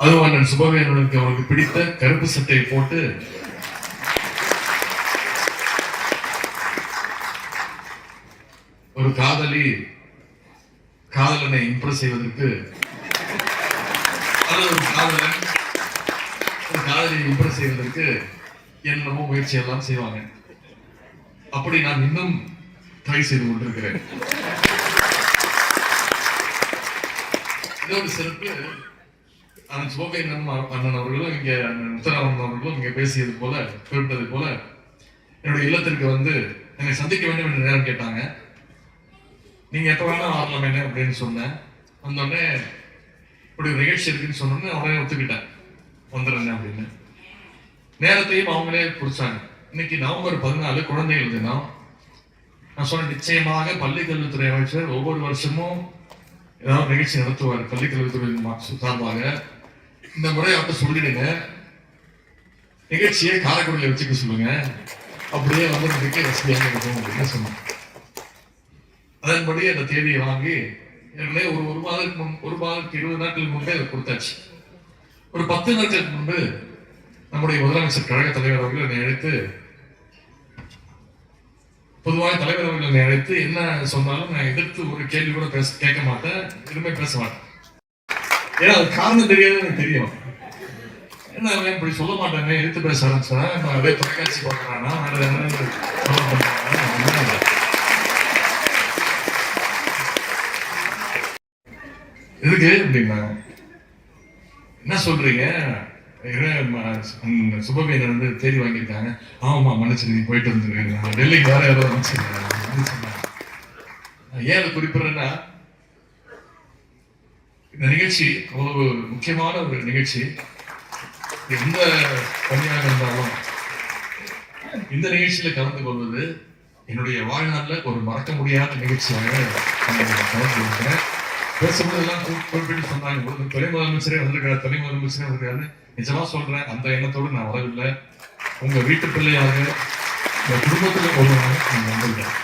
அதுவும் அண்ணன் சுபவேந்தனுக்கு அவருக்கு பிடித்த கருப்பு சட்டையை போட்டு ஒரு காதலனை இம்ப்ரெஸ் செய்வதற்கு, ஒரு காதலியை இம்ப்ரெஸ் செய்வதற்கு என்னமோ முயற்சி எல்லாம் செய்வாங்க. அப்படி நான் இன்னும் ட்ரை செய்து கொண்டிருக்கிறேன். இதோடு சிறப்பு, சிவபேந்தன் அண்ணன் அவர்களும் இங்க முத்தராமன் அவர்களும் இங்க பேசியது போல, குறிப்பிட்டது போல, என்னுடைய இல்லத்திற்கு வந்து என்னை சந்திக்க வேண்டும் என்று நேரம் கேட்டாங்க. நீங்க எப்ப வேணா வரலாம் என்ன அப்படின்னு சொன்னேன். வந்தோடனே இப்படி ஒரு நிகழ்ச்சி இருக்குன்னு சொன்னோன்னே உடனே ஒத்துக்கிட்டேன், வந்துடுறேன் அப்படின்னு. நேரத்தையும் அவங்களே குறிச்சாங்க. இன்னைக்கு நவம்பர் 14 குழந்தைகள் தினம். நான் சொன்ன நிச்சயமாக பள்ளிக்கல்வித்துறை அமைச்சர் ஒவ்வொரு வருஷமும் ஏதாவது நிகழ்ச்சி நடத்துவார் பள்ளிக்கல்வித்துறை சார்பாக. இந்த முறை அவர்கிட்ட சொல்லிடுங்க, நிகழ்ச்சியை காரைக்குடியில் வச்சுக்க சொல்லுங்க, அப்படியே வந்து வசதியாக இருக்கும் அப்படின்னு சொன்னாங்க. அதன்படி அந்த தேதியை வாங்கி ஒரு மாதத்துக்கு 20 நாட்களுக்கு முன்பே அதை கொடுத்தாச்சு. ஒரு 10 நாட்களுக்கு முன்பு நம்முடைய முதலமைச்சர் கழக தலைவர் அவர்கள் என்னை அழைத்து, பொதுவாக தலைவர் அவர்கள் என்னை அழைத்து என்ன சொன்னாலும் நான் எதிர்த்து ஒரு கேள்வி கூட கேட்க மாட்டேன், எதுவுமே பேச மாட்டேன். ஏன்னா அது காரணம் தெரியாது, எனக்கு தெரியும். என்ன இப்படி சொல்ல மாட்டேங்க, எதிர்த்து பேச ஆரம்பிச்சேன், நான் அதே தொலைக்காட்சி பார்க்கறானா எதுக்கு அப்படின்னா, என்ன சொல்றீங்க, சுபவேந்தன் வந்து தேடி வாங்கியிருக்காங்க. ஆமா மன்னிச்சு, நீ போயிட்டு வந்துருக்கீங்க, டெல்லிக்கு வேற ஏதோ சொன்னாங்க. ஏன் அதை குறிப்பிடுறேன்னா, இந்த நிகழ்ச்சி அவ்வளவு முக்கியமான ஒரு நிகழ்ச்சி. எந்த பணியாக இருந்தாலும் இந்த நிகழ்ச்சியில கலந்து கொள்வது என்னுடைய வாழ்நாளில் ஒரு மறக்க முடியாத நிகழ்ச்சியாக கலந்து கொள்கிறேன். பேசும்போதெல்லாம் குறிப்பிட்டு சொன்னாங்க, துணை முதலமைச்சரே வந்திருக்காரு. நிஜமா சொல்றேன், அந்த எண்ணத்தோடு நான் வரவில்லை. உங்க வீட்டு பிள்ளையாக, உங்க குடும்பத்துல ஒருவனாக நான் வந்திருக்கேன்.